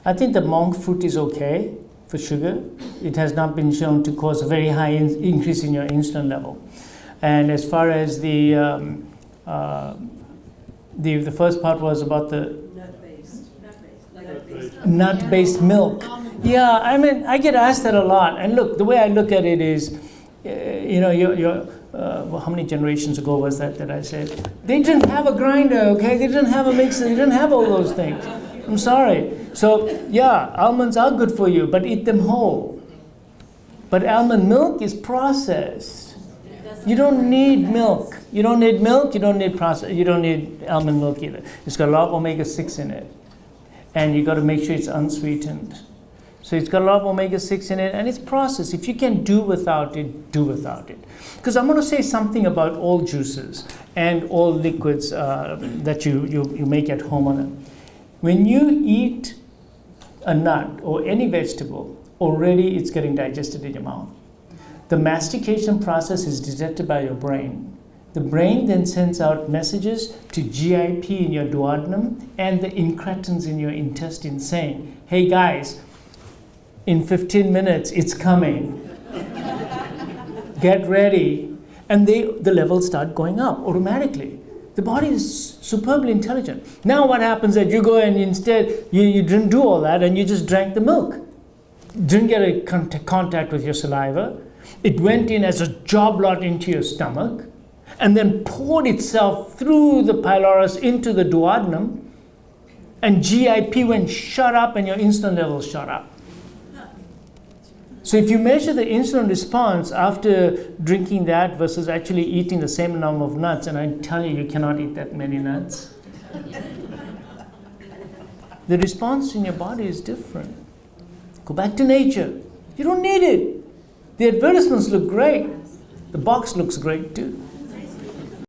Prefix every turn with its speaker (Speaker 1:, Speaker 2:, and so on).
Speaker 1: I think the monk fruit is okay for sugar. It has not been shown to cause a very high increase in your insulin level. And as far as the first part was about the nut-based milk. Yeah, I mean, I get asked that a lot. And look, the way I look at it is, how many generations ago was that I said? They didn't have a grinder, okay? They didn't have a mixer. They didn't have all those things. I'm sorry. So, yeah, almonds are good for you, but eat them whole. But almond milk is processed. You don't need milk. You don't need milk. You don't need you don't need almond milk either. It's got a lot of omega-6 in it. And you got to make sure it's unsweetened. So it's got a lot of omega-6 in it, and it's processed. If you can do without it, do without it. Because I'm going to say something about all juices and all liquids that you make at home. When you eat a nut or any vegetable, already it's getting digested in your mouth. The mastication process is detected by your brain. The brain then sends out messages to GIP in your duodenum and the incretins in your intestine saying, hey guys, in 15 minutes it's coming. Get ready. And the levels start going up automatically. The body is superbly intelligent. Now what happens is you go and instead you didn't do all that and you just drank the milk. Didn't get a contact with your saliva. It went in as a job lot into your stomach and then poured itself through the pylorus into the duodenum, and GIP went shut up and your insulin levels shot up. So if you measure the insulin response after drinking that versus actually eating the same number of nuts, and I tell you, you cannot eat that many nuts, the response in your body is different. Go back to nature. You don't need it. The advertisements look great. The box looks great too.